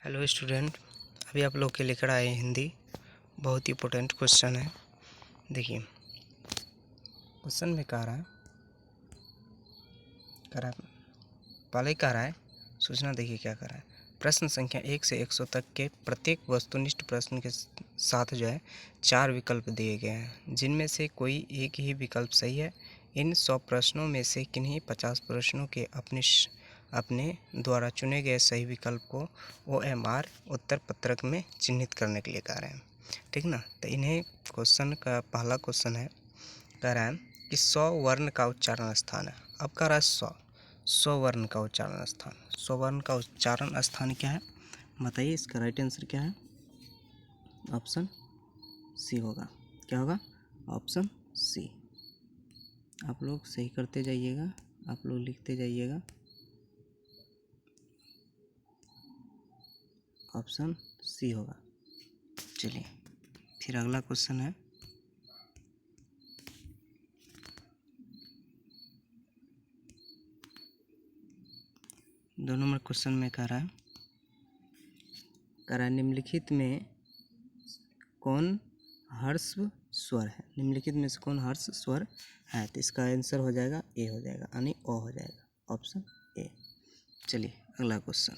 Hello student, अभी आप लोग के लेकर आए हिंदी। बहुत ही इम्पोर्टेंट क्वेश्चन है। देखिए क्वेश्चन में कह रहा है पहले कह रहा है सूचना। देखिए क्या कर रहा है। प्रश्न संख्या 1 से 100 तक के प्रत्येक वस्तुनिष्ठ प्रश्न के साथ जो है 4 विकल्प दिए गए हैं, जिनमें से कोई एक ही विकल्प सही है। इन 100 प्रश्नों में से किन्हीं 50 प्रश्नों के अपने द्वारा चुने गए सही विकल्प को OMR उत्तर पत्रक में चिन्हित करने के लिए कह रहे हैं। ठीक ना। तो इन्हें क्वेश्चन का पहला क्वेश्चन है, कह रहा है कि 100 वर्ण का उच्चारण स्थान है। अब कह रहा है 100 वर्ण का उच्चारण स्थान। 100 वर्ण का उच्चारण स्थान क्या है बताइए। इसका राइट आंसर क्या है? ऑप्शन सी होगा। क्या होगा? Option C. आप लोग सही करते जाइएगा, आप लोग लिखते जाइएगा। ऑप्शन सी होगा। चलिए फिर अगला क्वेश्चन है, दो नंबर क्वेश्चन में कह रहा है निम्नलिखित में कौन हर्स्व स्वर है। निम्नलिखित में से कौन हर्ष स्वर है? तो इसका आंसर हो जाएगा ए हो जाएगा, यानी ओ हो जाएगा। Option A. चलिए अगला क्वेश्चन,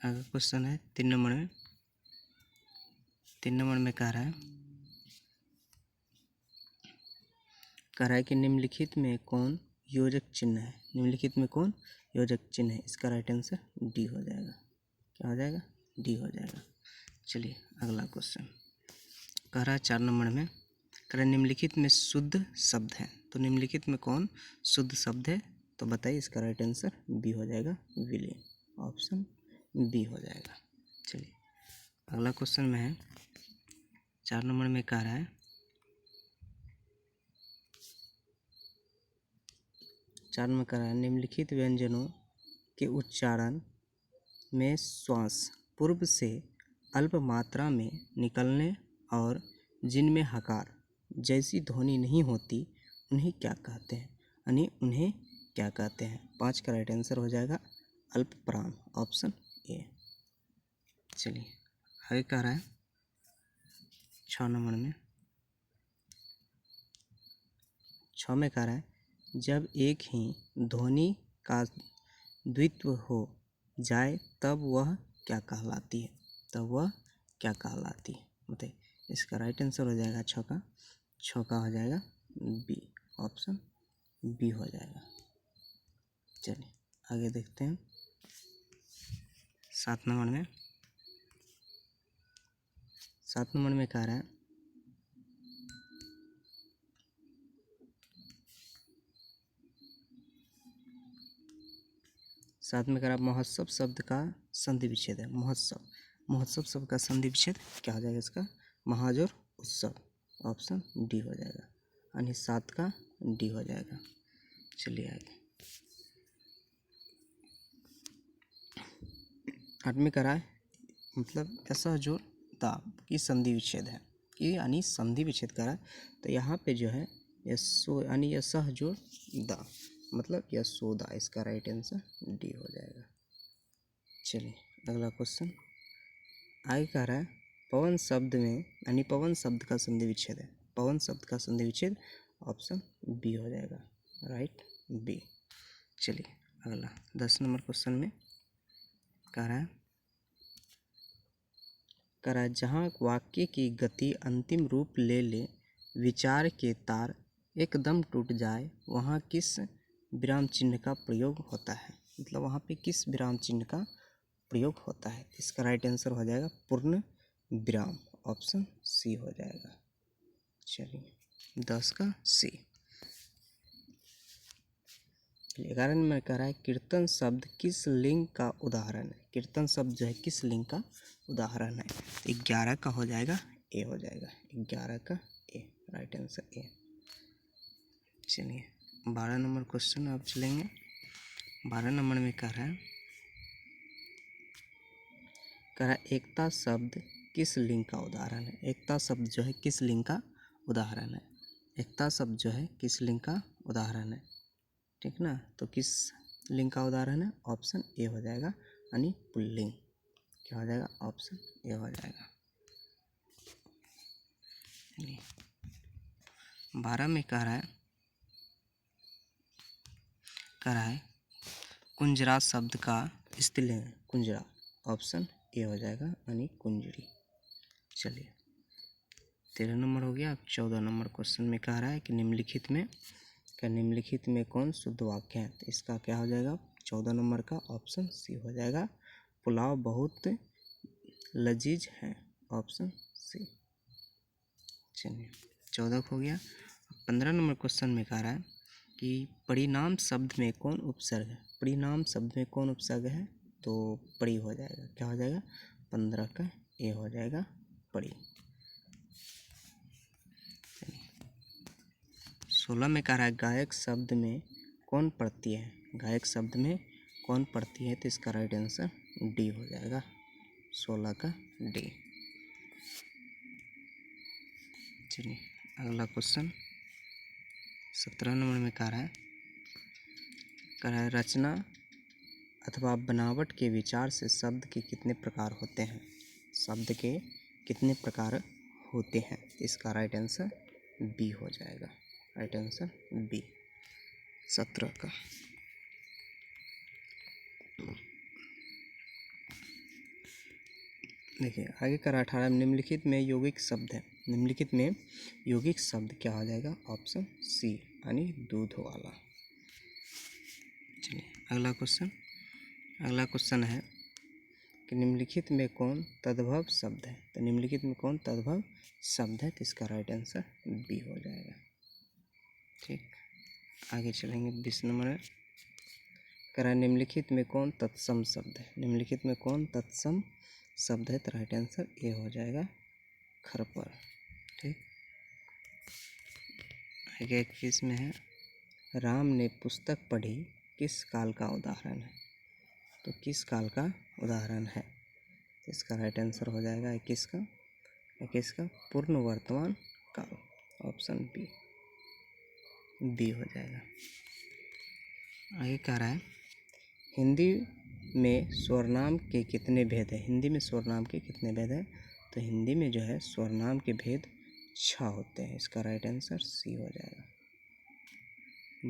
अगला क्वेश्चन है 3 नंबर में। 3 नंबर में कह रहा है कि निम्नलिखित में कौन योजक चिन्ह है। निम्नलिखित में कौन योजक चिन्ह है? इसका राइट आंसर डी हो जाएगा। क्या हो जाएगा? डी हो जाएगा। चलिए अगला क्वेश्चन कह रहा है 4 नंबर में, कह रहा है निम्नलिखित में शुद्ध शब्द है। तो निम्नलिखित में कौन शुद्ध शब्द है? तो बताइए। इसका राइट आंसर बी हो जाएगा, विलियम। ऑप्शन बी हो जाएगा। चलिए अगला क्वेश्चन में है 4 नंबर में कह रहा है 4 में कह रहा है निम्नलिखित व्यंजनों के उच्चारण में श्वास पूर्व से अल्प मात्रा में निकलने और जिनमें हकार जैसी ध्वनि नहीं होती उन्हें क्या कहते हैं? यानी उन्हें क्या कहते हैं? 5 का राइट आंसर हो जाएगा अल्प प्राण। Option A. चलिए आगे कह रहा है 6 नंबर में। 6 में कह रहा है जब एक ही ध्वनि का द्वित्व हो जाए तब वह क्या कहलाती है? तब वह क्या कहलाती है बताइए। इसका राइट आंसर हो जाएगा 6 का। 6 का हो जाएगा बी। ऑप्शन बी हो जाएगा। चलिए आगे देखते हैं 7 नंबर में। 7 नंबर में कह रहा है 7 में कह रहा है महोत्सव शब्द का संधि विच्छेद है। महोत्सव शब्द का संधि विच्छेद क्या हो जाएगा? इसका महाजोर उत्सव। ऑप्शन डी हो जाएगा, यानी 7 का डी हो जाएगा। चलिए आगे 8 में कह रहा है मतलब ऐसा जो दा की संधि विच्छेद है, कि यानी संधि विच्छेद कह रहा है। तो यहाँ पे जो है यशो यानी यशह जो दा मतलब यशोदा। इसका राइट आंसर डी हो जाएगा। चलिए अगला क्वेश्चन आगे कह रहा है पवन शब्द में यानी पवन शब्द का संधि विच्छेद है। पवन शब्द का संधि विच्छेद ऑप्शन बी हो जाएगा, राइट बी। चलिए अगला 10 नंबर क्वेश्चन में कह रहा है जहाँ वाक्य की गति अंतिम रूप ले विचार के तार एकदम टूट जाए वहाँ किस विराम चिन्ह का प्रयोग होता है? मतलब वहाँ पे किस विराम चिन्ह का प्रयोग होता है? इसका राइट आंसर हो जाएगा पूर्ण विराम। ऑप्शन सी हो जाएगा। चलिए 10 का सी। 11 में कह रहा है कीर्तन शब्द किस लिंग का उदाहरण है? कीर्तन शब्द जो है किस लिंग का उदाहरण है? तो 11 का हो जाएगा ए हो जाएगा। 11 का ए, राइट आंसर ए। चलिए 12 नंबर क्वेश्चन अब चलेंगे। 12 नंबर में कह रहा है एकता शब्द किस लिंग का उदाहरण है? एकता शब्द जो है किस लिंग का उदाहरण है? एकता शब्द जो है किस लिंग का उदाहरण है? ठीक ना। तो किस लिंग का उदाहरण है? ऑप्शन ए हो जाएगा, यानी पुल्लिंग। क्या हो जाएगा? ऑप्शन ए हो जाएगा। 12 में कह रहा है कुंजरा शब्द का स्त्रीलिंग है कुंजरा। ऑप्शन ए हो जाएगा, यानी कुंजरी। चलिए 13 नंबर हो गया। अब 14 नंबर क्वेश्चन में कह रहा है कि निम्नलिखित में कौन शुद्ध वाक्य है? तो इसका क्या हो जाएगा? 14 नंबर का ऑप्शन सी हो जाएगा, पुलाव बहुत लजीज है। Option C. चलिए 14 हो गया। 15 नंबर क्वेश्चन में कह रहा है कि परिणाम शब्द में कौन उपसर्ग है? परिणाम शब्द में कौन उपसर्ग है? तो परी हो जाएगा। क्या हो जाएगा? 15 का ए हो जाएगा, परी। 16 में कह रहा है गायक शब्द में कौन प्रत्यय है? गायक शब्द में कौन प्रत्यय है? तो इसका राइट आंसर डी हो जाएगा, 16 का डी। चलिए अगला क्वेश्चन 17 नंबर में कह रहा है रचना अथवा बनावट के विचार से शब्द के कितने प्रकार होते हैं? शब्द के कितने प्रकार होते हैं? इसका राइट आंसर बी हो जाएगा, राइट आंसर बी, 17 का। देखिए आगे का 18 निम्नलिखित में यौगिक शब्द है। निम्नलिखित में यौगिक शब्द क्या हो जाएगा? ऑप्शन सी, यानी दूध वाला। चलिए अगला क्वेश्चन है कि निम्नलिखित में कौन तद्भव शब्द है? तो निम्नलिखित में कौन तद्भव शब्द है? तो इसका राइट आंसर बी हो जाएगा। ठीक, आगे चलेंगे 20 नंबर है। करा निम्नलिखित में कौन तत्सम शब्द है? निम्नलिखित में कौन तत्सम शब्द है? तो राइट आंसर ए हो जाएगा, खरपर। ठीक, आगे 21 में है राम ने पुस्तक पढ़ी किस काल का उदाहरण है? तो किस काल का उदाहरण है? इसका राइट आंसर हो जाएगा 21 का पूर्ण वर्तमान काल। ऑप्शन बी हो जाएगा। आगे कह रहा है हिंदी में स्वरनाम के कितने भेद हैं? हिंदी में स्वरनाम के कितने भेद हैं? तो हिंदी में जो है स्वरनाम के भेद 6 होते हैं। इसका राइट आंसर सी हो जाएगा,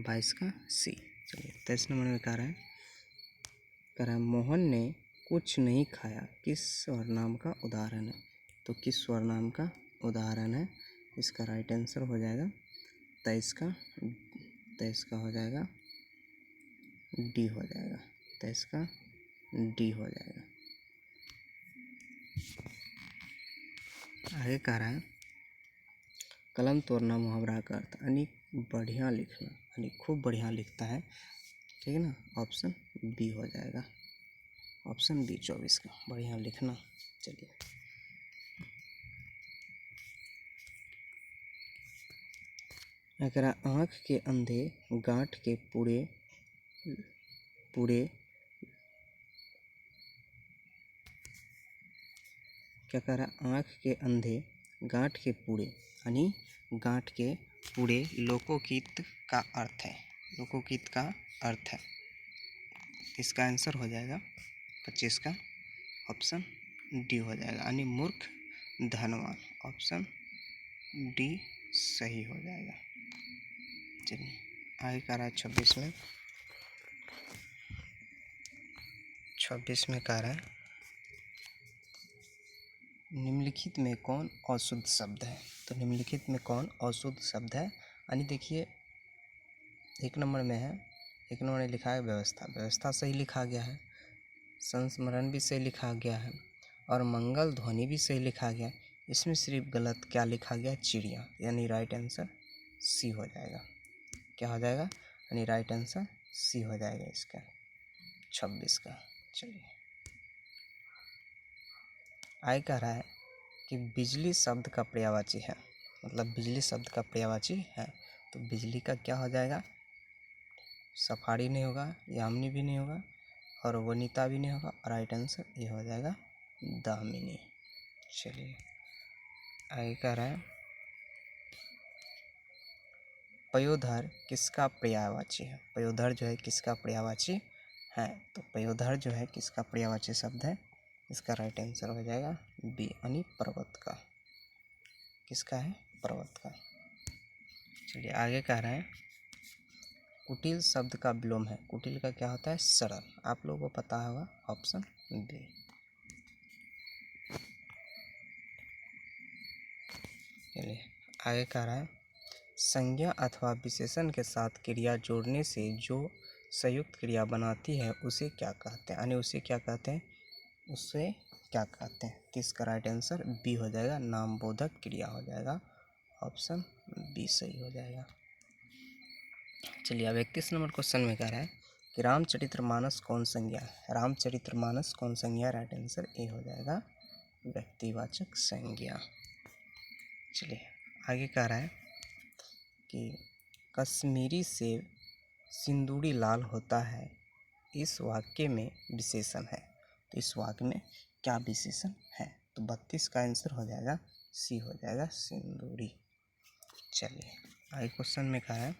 22 का सी। चलिए 23 नंबर में कह रहा है मोहन ने कुछ नहीं खाया किस स्वरनाम का उदाहरण है? तो किस स्वरनाम का उदाहरण है? इसका राइट आंसर हो जाएगा 23 का हो जाएगा डी हो जाएगा, 23 का डी हो जाएगा। आगे कह रहा है कलम तोड़ना मुहावरा का अर्थ, यानी बढ़िया लिखना, यानी खूब बढ़िया लिखता है। ठीक है ना, ऑप्शन बी हो जाएगा, ऑप्शन बी 24 का बढ़िया लिखना। चलिए अगर आँख के अंधे गांठ के पूरे क्या कह रहा? आँख के अंधे गांठ के पूरे, यानी गांठ के पूरे लोकोगीत का अर्थ है। लोकोगीत का अर्थ है, इसका आंसर हो जाएगा 25 का ऑप्शन डी हो जाएगा, यानी मूर्ख धनवान। ऑप्शन डी सही हो जाएगा। चलिए आगे कह रहा है 26 में कह रहा है निम्नलिखित में कौन अशुद्ध शब्द है? तो निम्नलिखित में कौन अशुद्ध शब्द है? यानी देखिए 1 नंबर में है, 1 नंबर में लिखा है व्यवस्था सही लिखा गया है, संस्मरण भी सही लिखा गया है, और मंगल ध्वनि भी सही लिखा गया। इसमें सिर्फ गलत क्या लिखा गया? चिड़िया, यानी राइट आंसर सी हो जाएगा। क्या हो जाएगा? यानी राइट आंसर सी हो जाएगा इसका 26 का। चलिए आगे कह रहा है कि बिजली शब्द का पर्यायवाची है, मतलब बिजली शब्द का पर्यायवाची है। तो बिजली का क्या हो जाएगा? सफारी नहीं होगा, यामिनी भी नहीं होगा, और वनिता भी नहीं होगा, और राइट आंसर ये हो जाएगा दामिनी। चलिए आगे कह रहा है पयोधर किसका पर्यायवाची है? पयोधर जो है किसका पर्यायवाची है? तो पयोधर जो है किसका पर्यायवाची शब्द है? इसका राइट आंसर हो जाएगा बी, यानी पर्वत का। किसका है? पर्वत का। चलिए आगे कह रहे हैं कुटिल शब्द का विलोम है। कुटिल का क्या होता है? सरल। आप लोगों को पता होगा, ऑप्शन बी। चलिए आगे कह रहा है संज्ञा अथवा विशेषण के साथ क्रिया जोड़ने से जो संयुक्त क्रिया बनाती है उसे क्या कहते हैं? यानी उसे क्या कहते हैं? उसे क्या कहते हैं? तो इसका राइट आंसर बी हो जाएगा, नामबोधक क्रिया हो जाएगा। ऑप्शन बी सही हो जाएगा। चलिए अब 31 नंबर क्वेश्चन में कह रहा है कि रामचरितमानस कौन संज्ञा है? रामचरितमानस कौन संज्ञा? राइट आंसर ए हो जाएगा, व्यक्तिवाचक संज्ञा। चलिए आगे कह रहा है कि कश्मीरी सेब सिंदूरी लाल होता है, इस वाक्य में विशेषण है। तो इस वाक्य में क्या विशेषण है? तो 32 का आंसर हो जाएगा सी हो जाएगा, सिंदूरी। चलिए आगे क्वेश्चन में कहा है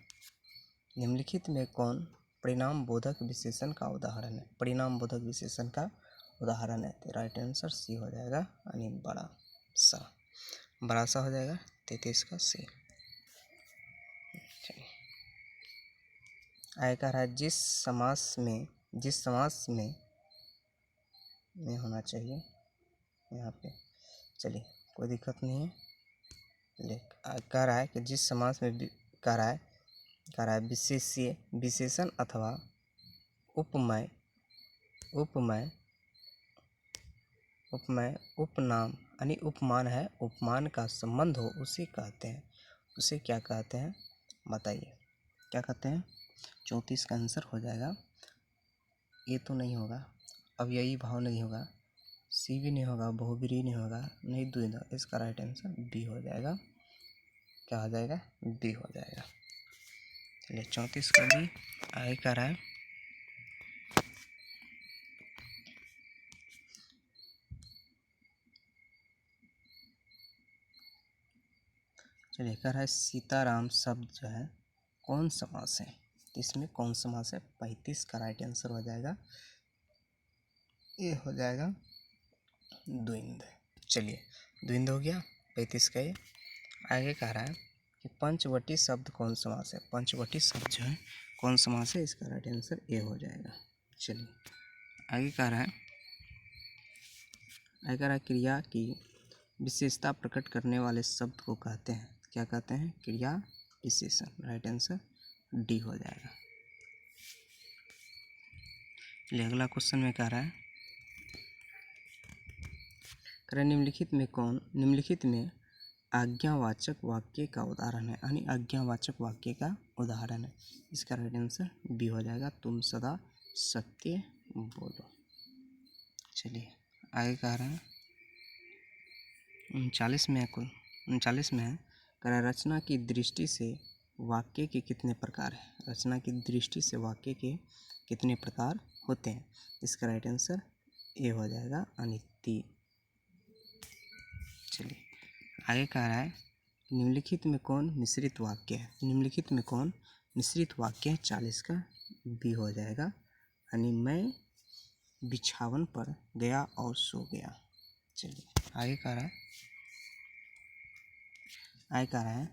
निम्नलिखित में कौन परिणाम बोधक विशेषण का उदाहरण है? परिणाम बोधक विशेषण का उदाहरण है। तो राइट आंसर सी हो जाएगा, यानी बड़ा सा हो जाएगा, 33 का सी। आगे कह रहा है जिस समास में होना चाहिए यहाँ पे। चलिए कोई दिक्कत नहीं है। कह रहा है कि जिस समास में कह रहा है विशेषण अथवा उपमेय उपनाम यानी उपमान है, उपमान का संबंध हो उसे कहते हैं। उसे क्या कहते हैं बताइए? क्या कहते हैं? 34 का आंसर हो जाएगा। ये तो नहीं होगा, अब यही भाव नहीं होगा, सी भी नहीं होगा, बहुब्रीहि नहीं होगा, नहीं द्विंद। इसका राइट आंसर बी हो जाएगा। क्या हो जाएगा? बी हो जाएगा। चलिए 34 का बी। आगे कह रहा है चलिए कह रहा है सीताराम शब्द जो है कौन समास है? तो इसमें कौन समास है? 35 का राइट आंसर हो जाएगा, ये हो जाएगा द्विंद। चलिए द्विंद हो गया 35 का ये। आगे कह रहा है कि पंचवटी शब्द कौन समास है? पंचवटी शब्द जो है कौन समास है? इसका राइट आंसर ए हो जाएगा। चलिए आगे कह रहा है क्रिया की विशेषता प्रकट करने वाले शब्द को कहते हैं, क्या कहते हैं? क्रिया विशेषण। राइट आंसर डी हो जाएगा। चलिए अगला क्वेश्चन में कह रहा है निम्नलिखित में आज्ञावाचक वाक्य का उदाहरण है, यानी आज्ञावाचक वाक्य का उदाहरण है। इसका राइट आंसर बी हो जाएगा, तुम सदा सत्य बोलो। चलिए आगे कह रहे हैं 39 में है, कुल 39 में है। कह रहा है रचना की दृष्टि से वाक्य के कितने प्रकार हैं? रचना की दृष्टि से वाक्य के कितने प्रकार होते हैं? इसका राइट आंसर ए हो जाएगा, यानी 3। चलिए आगे कह रहा है निम्नलिखित में कौन मिश्रित वाक्य है? निम्नलिखित में कौन मिश्रित वाक्य है? 40 का बी हो जाएगा, यानी मैं बिछावन पर गया और सो गया। चलिए आगे कह रहा है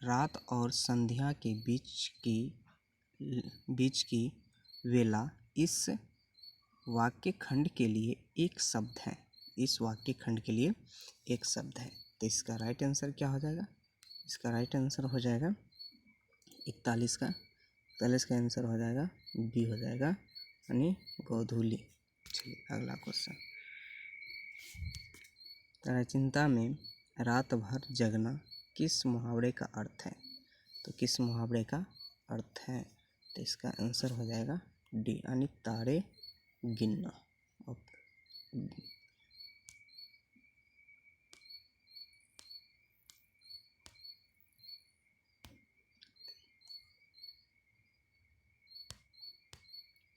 रात और संध्या के बीच की वेला इस वाक्य खंड के लिए एक शब्द है। इस वाक्य खंड के लिए एक शब्द है। तो इसका राइट आंसर क्या हो जाएगा? इसका राइट आंसर हो जाएगा 41 का। 41 का आंसर हो जाएगा बी हो जाएगा, यानी गोधूली। चलिए अगला क्वेश्चन। चिंता में रात भर जगना किस मुहावरे का अर्थ है? तो किस मुहावरे का अर्थ है? तो इसका आंसर हो जाएगा डी, यानी तारे गिनना।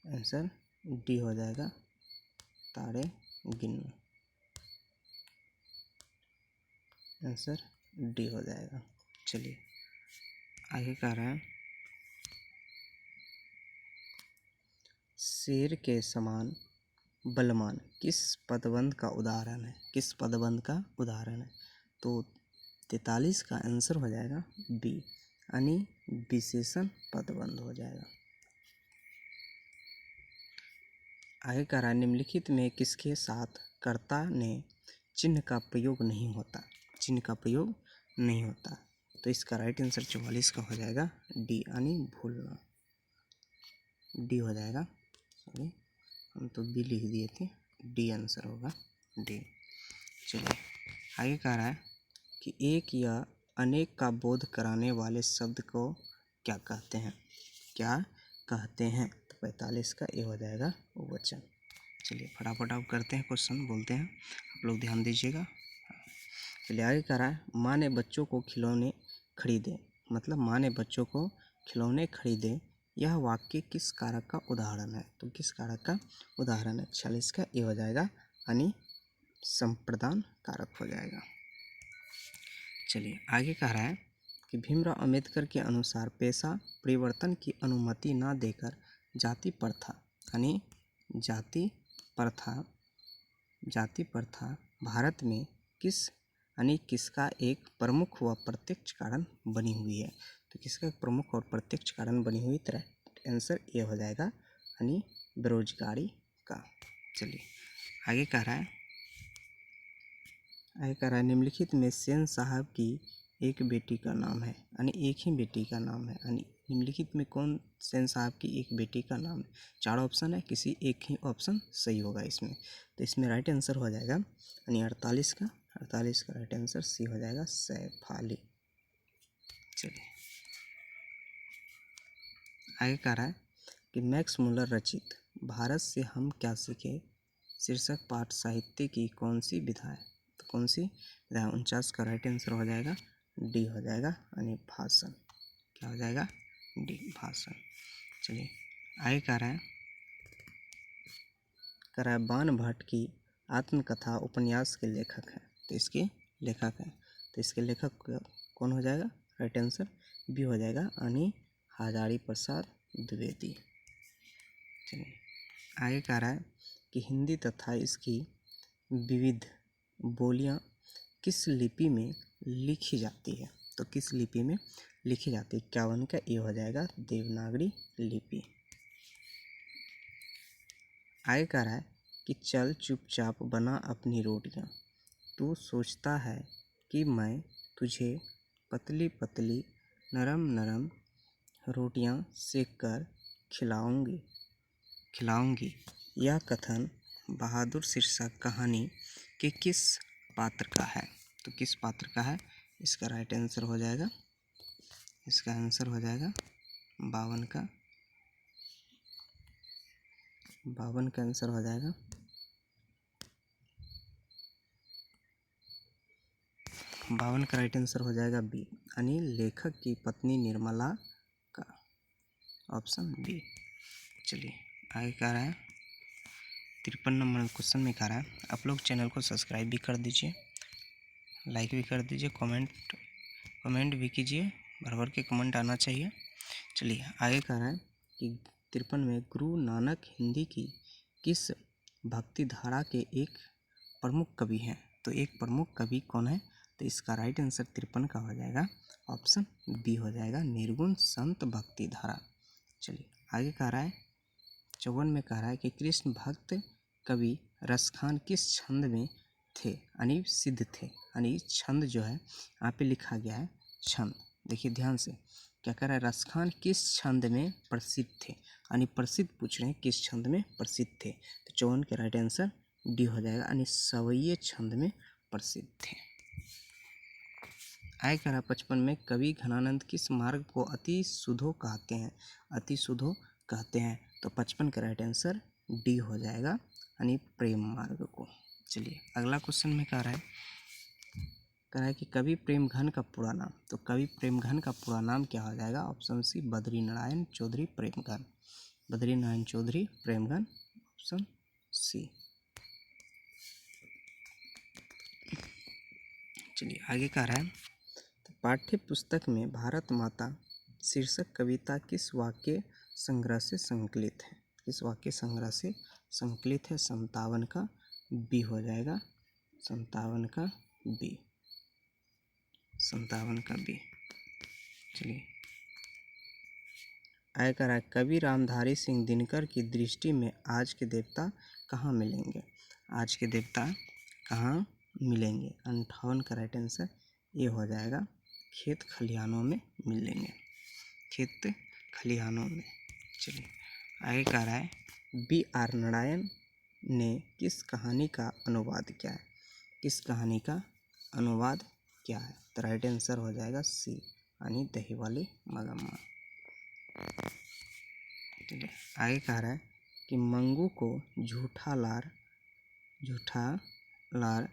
आंसर डी हो जाएगा, तारे गिनना। आंसर डी हो जाएगा। चलिए आगे कह रहा है शेर के समान बलवान किस पदबंध का उदाहरण है? किस पदबंध का उदाहरण है? तो 43 का आंसर हो जाएगा बी, यानी विशेषण पदबंध हो जाएगा। आगे कह रहा है निम्नलिखित में किसके साथ कर्ता ने चिन्ह का प्रयोग नहीं होता? चिन्ह का प्रयोग नहीं होता, तो इसका राइट आंसर 44 का हो जाएगा डी, यानी भूलना। डी हो जाएगा, सॉरी हम तो बी लिख दिए थे, डी आंसर होगा डी। चलिए आगे कह रहा है कि एक या अनेक का बोध कराने वाले शब्द को क्या कहते हैं? क्या कहते हैं? तो 45 का ए हो जाएगा वचन। चलिए फटाफट आप करते हैं क्वेश्चन, बोलते हैं, आप लोग ध्यान दीजिएगा। चलिए आगे कह रहा है माँ ने बच्चों को खिलौने खरीदे, मतलब माँ ने बच्चों को खिलौने खरीदे, यह वाक्य किस कारक का उदाहरण है? तो किस कारक का उदाहरण है? 46 का ए हो जाएगा, यानी संप्रदान कारक हो जाएगा। चलिए आगे कह रहा है कि भीमराव अंबेडकर के अनुसार पेशा परिवर्तन की अनुमति न देकर जाति प्रथा, यानी जाति प्रथा भारत में किसका एक प्रमुख व प्रत्यक्ष कारण बनी हुई है? तो किसका एक प्रमुख और प्रत्यक्ष कारण बनी हुई? तरह आंसर ए हो जाएगा, यानी बेरोजगारी का। चलिए आगे कह रहा है निम्नलिखित में सेन साहब की एक बेटी का नाम है, यानी एक ही बेटी का नाम है, यानी निम्नलिखित में कौन सेन साहब की एक बेटी का नाम है? 4 ऑप्शन है, किसी एक ही ऑप्शन सही होगा इसमें, तो इसमें राइट आंसर हो जाएगा, यानी 48 का राइट आंसर सी हो जाएगा, सैफाली। चलिए आगे कह रहा है कि मैक्स मुलर रचित भारत से हम क्या सीखे शीर्षक पाठ साहित्य की कौन सी विधा है? तो कौन सी विधा? 49 का राइट आंसर हो जाएगा डी हो जाएगा, यानी भाषण। क्या हो जाएगा? डी, भाषण। चलिए आगे कह रहा है बाण भट्ट की आत्मकथा उपन्यास के लेखक हैं, तो इसके लेखक हैं, तो इसके लेखक कौन हो जाएगा? राइट आंसर बी हो जाएगा, यानी हजारी प्रसाद द्विवेदी। चलिए आगे कह रहा है कि हिंदी तथा इसकी विविध बोलियां किस लिपि में लिखी जाती है? तो किस लिपि में लिखी जाती है? 51 का ए हो जाएगा, देवनागरी लिपि। आगे कह रहा है कि चल चुपचाप बना अपनी रोटियां, तू सोचता है कि मैं तुझे पतली पतली नरम नरम रोटियां सेक कर खिलाऊंगी। यह कथन बहादुर शीर्षक कहानी के किस पात्र का है? तो किस पात्र का है? इसका राइट आंसर हो जाएगा, इसका आंसर हो जाएगा 52 का आंसर हो जाएगा 52 का राइट आंसर हो जाएगा बी, यानी लेखक की पत्नी निर्मला का, ऑप्शन बी। चलिए आगे कह रहा है 53 नंबर क्वेश्चन में कह रहा है आप लोग चैनल को सब्सक्राइब भी कर दीजिए, लाइक भी कर दीजिए, कमेंट भी कीजिए, भर भर के कमेंट आना चाहिए। चलिए आगे कह रहा है कि 53 में गुरु नानक हिंदी की किस भक्ति धारा के एक प्रमुख कवि हैं? तो एक प्रमुख कवि कौन है? तो इसका राइट आंसर 53 का हो जाएगा, ऑप्शन बी हो जाएगा, निर्गुण संत भक्ति धारा। चलिए आगे कह रहा है 54 में कह रहा है कि कृष्ण भक्त कवि रसखान किस छंद में थे, यानी सिद्ध थे, यानी छंद जो है यहाँ पे लिखा गया है छंद, देखिए ध्यान से क्या कह रहा है, रसखान किस छंद में प्रसिद्ध थे, यानी प्रसिद्ध पूछ रहे हैं किस छंद में प्रसिद्ध थे, तो 54 के राइट आंसर डी हो जाएगा, यानी सवैये छंद में प्रसिद्ध थे। आगे कह रहा 55 में कवि घनानंद किस मार्ग को अति सुधो कहते हैं? अति सुधो कहते हैं, तो 55 का राइट आंसर डी हो जाएगा, यानी प्रेम मार्ग को। चलिए अगला क्वेश्चन में कह रहा है कि कवि प्रेम घन का पूरा नाम, तो कवि प्रेम घन का पूरा नाम क्या हो जाएगा? Option C Badrinarayan Chaudhary Premghan, Badrinarayan Chaudhary Premghan, option C. चलिए आगे कह रहा है तो पाठ्य पुस्तक में भारत माता शीर्षक कविता किस वाक्य संग्रह से संकलित है? किस वाक्य संग्रह से संकलित है? 57 का बी हो जाएगा, 57 का बी, 57 का बी। चलिए आय का राय, कवि रामधारी सिंह दिनकर की दृष्टि में आज के देवता कहाँ मिलेंगे? आज के देवता कहाँ मिलेंगे? 58 का राइट आंसर ये हो जाएगा, खेत खलिहानों में मिलेंगे, खेत खलिहानों में। चलिए आगे कह रहा है, बी आर नारायण ने किस कहानी का अनुवाद किया है? किस कहानी का अनुवाद क्या है? तो राइट आंसर हो जाएगा सी, यानी दही वाली मगम्मा। ठीक है, आगे कह रहा है कि मंगू को झूठा लार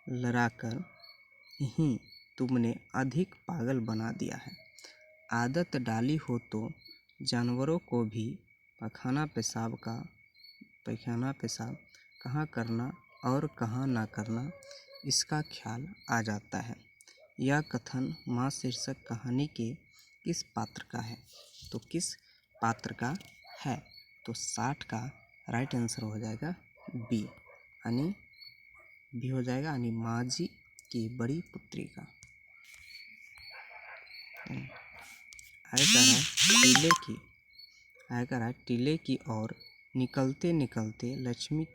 लड़ाकर ही तुमने अधिक पागल बना दिया है। आदत डाली हो तो जानवरों को भी पैखाना पेशाब कहाँ करना और कहाँ ना करना इसका ख्याल आ जाता है। यह कथन माँ शीर्षक कहानी के किस पात्र का है? तो किस पात्र का है? तो 60 का राइट आंसर हो जाएगा बी, यानी बी हो जाएगा, यानी माँ जी की बड़ी पुत्री का। आगे कह रहा है टीले की ओर निकलते निकलते लक्ष्मी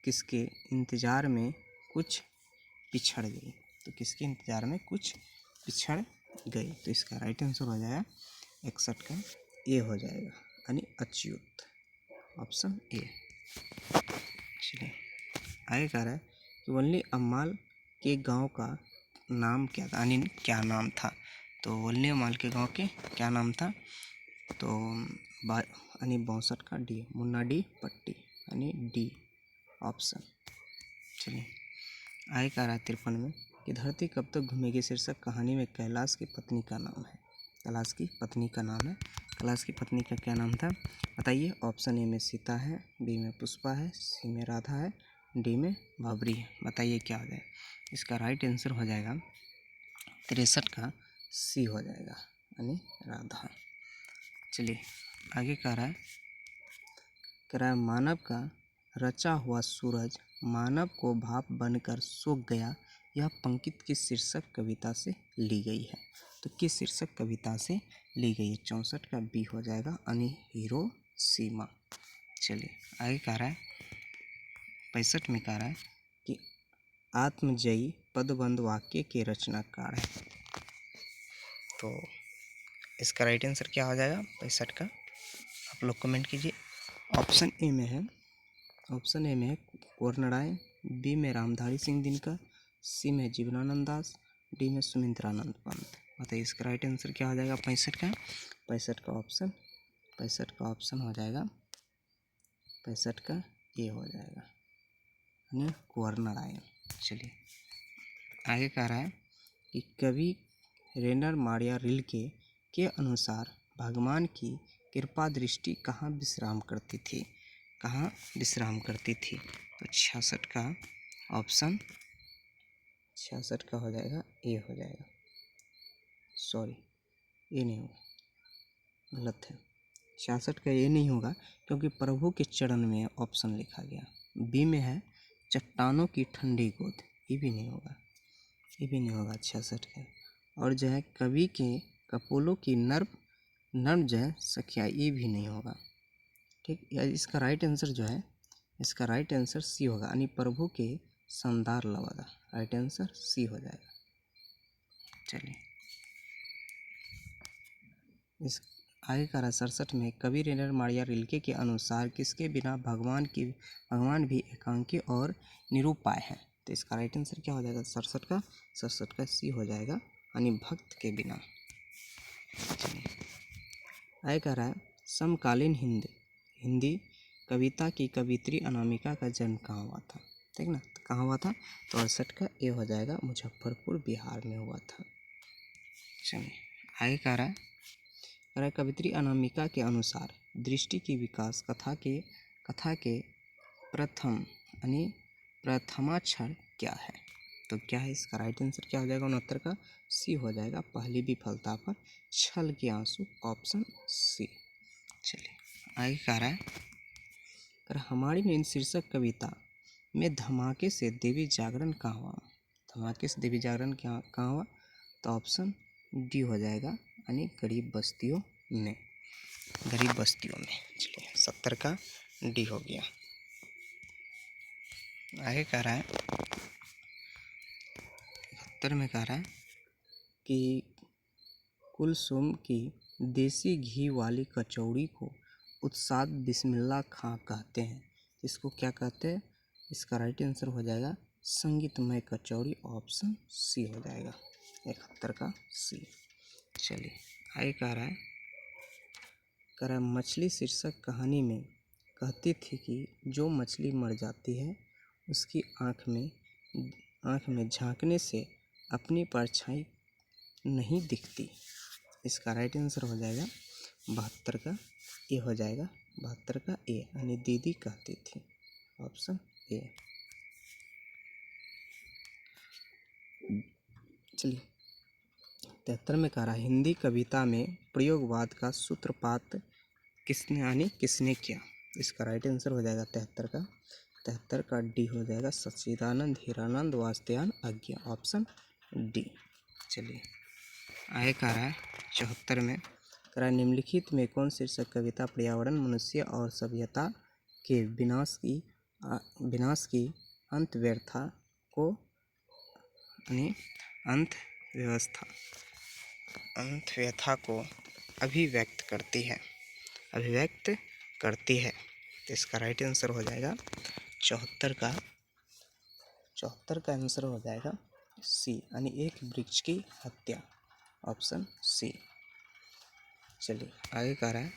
किसके इंतजार में कुछ पिछड़ गई? तो किसके इंतजार में कुछ पिछड़ गई? तो इसका राइट आंसर हो जाएगा 61 का ए हो जाएगा, यानी अच्युत, ऑप्शन ए। चलिए आगे कह रहा है कि वल्ली अम्माल के गांव का नाम क्या था, यानी क्या नाम था? तो वल्ली अम्माल के गांव के क्या नाम था? तो यानी 62 का डी, मुन्ना डी पट्टी, यानी डी ऑप्शन। चलिए आगे कह रहा है 53 में कि धरती कब तक घूमेगी शीर्षक कहानी में कैलाश की पत्नी का नाम है। कैलाश की पत्नी का नाम है, कैलाश की पत्नी का क्या नाम था बताइए? ऑप्शन ए में सीता है, बी में पुष्पा है, सी में राधा है, डी में बाबरी है। बताइए क्या हो जाएगा? इसका राइट आंसर हो जाएगा 63 का सी हो जाएगा, यानी राधा। चलिए आगे कह रहा है मानव का रचा हुआ सूरज मानव को भाप बनकर सूख गया, यह पंक्ति किस शीर्षक कविता से ली गई है? तो किस शीर्षक कविता से ली गई है? 64 का बी हो जाएगा, यानी हिरोशिमा। चलिए आगे कह रहा है 65 में कह रहा है कि आत्मजयी पदबंध वाक्य के रचनाकार है। तो इसका राइट आंसर क्या हो जाएगा 65 का? आप लोग कमेंट कीजिए। ऑप्शन ए में है कुंवर नारायण, बी में रामधारी सिंह दिनकर, सी में जीवनानंद दास, डी में सुमित्रानंद पंत। बताइए इसका राइट आंसर क्या हो जाएगा 65 का? 65 का ऑप्शन हो जाएगा, 65 का ए हो जाएगा, यानी कुंवर नारायण। चलिए आगे कह रहा है कि कवि रेनर मारिया रिल्के के अनुसार भगवान की कृपा दृष्टि कहाँ विश्राम करती थी? कहाँ विश्राम करती थी? तो 66 का ऑप्शन, 66 का हो जाएगा ए हो जाएगा, सॉरी ये नहीं होगा, गलत है। 66 का ये नहीं होगा क्योंकि प्रभु के चरण में ऑप्शन लिखा गया। बी में है चट्टानों की ठंडी गोद, ये भी नहीं होगा, 66 का। और जो है कवि के कपोलों की नर्म जो है सखिया, ये भी नहीं होगा। ठीक, इसका राइट आंसर जो है, इसका राइट आंसर सी होगा, यानी प्रभु के शानदार लवादा। राइट आंसर सी हो जाएगा। चलिए इस आगे का 67 में कवि रेनर मारिया रिल्के के अनुसार किसके बिना भगवान भी एकांकी और निरुपाय है? तो इसका राइट आंसर क्या हो जाएगा 67 का सी हो जाएगा, यानी भक्त के बिना। चलिए आगे कह रहा है समकालीन हिंदी कविता की कवित्री अनामिका का जन्म कहाँ हुआ था? ठीक ना, तो कहाँ हुआ था? तो 68 का ए हो जाएगा, मुजफ्फरपुर बिहार में हुआ था। चलिए आगे कह रहा है कवित्री अनामिका के अनुसार दृष्टि की विकास कथा के प्रथमाक्षर क्या है? तो क्या है इसका राइट आंसर, क्या हो जाएगा 69 का? सी हो जाएगा, पहली विफलता पर छल के आंसू, ऑप्शन सी। चलिए आगे कह रहा है, हमारी नींद शीर्षक कविता में धमाके से देवी जागरण कहाँ हुआ? धमाके से देवी जागरण कहाँ हुआ? तो ऑप्शन डी हो जाएगा, यानी गरीब बस्तियों में, गरीब बस्तियों में। चलिए 70 का डी हो गया। आगे कह रहा है 71 में कह रहा है कि कुलसुम की देसी घी वाली कचौड़ी को उस्ताद बिस्मिल्लाह खां कहते हैं, इसको क्या कहते हैं? इसका राइट आंसर हो जाएगा संगीतमय कचौड़ी, ऑप्शन सी हो जाएगा, 71 का सी। चलिए आगे कह रहा है, मछली शीर्षक कहानी में कहती थी कि जो मछली मर जाती है उसकी आँख में झांकने से अपनी परछाई नहीं दिखती, इसका राइट आंसर हो जाएगा 72 का ए हो जाएगा, 72 का ए, यानी दीदी कहती थी, ऑप्शन ए। चलिए 73 में कह रहा है, हिंदी कविता में प्रयोगवाद का सूत्रपात किसने किया? इसका राइट आंसर हो जाएगा 73 का डी हो जाएगा, सच्चिदानंद हीरानंद वात्स्यायन अज्ञा, ऑप्शन डी। चलिए आगे कह रहा है 74 में कह रहा है, निम्नलिखित में कौन शीर्षक कविता पर्यावरण, मनुष्य और सभ्यता के विनाश की अंतव्यथा को अभिव्यक्त करती है, तो इसका राइट आंसर हो जाएगा 74 का आंसर हो जाएगा सी, यानी एक वृक्ष की हत्या, ऑप्शन सी। चलिए आगे कह रहा है,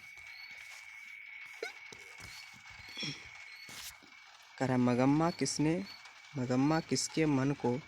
मगम्मा किसके मन को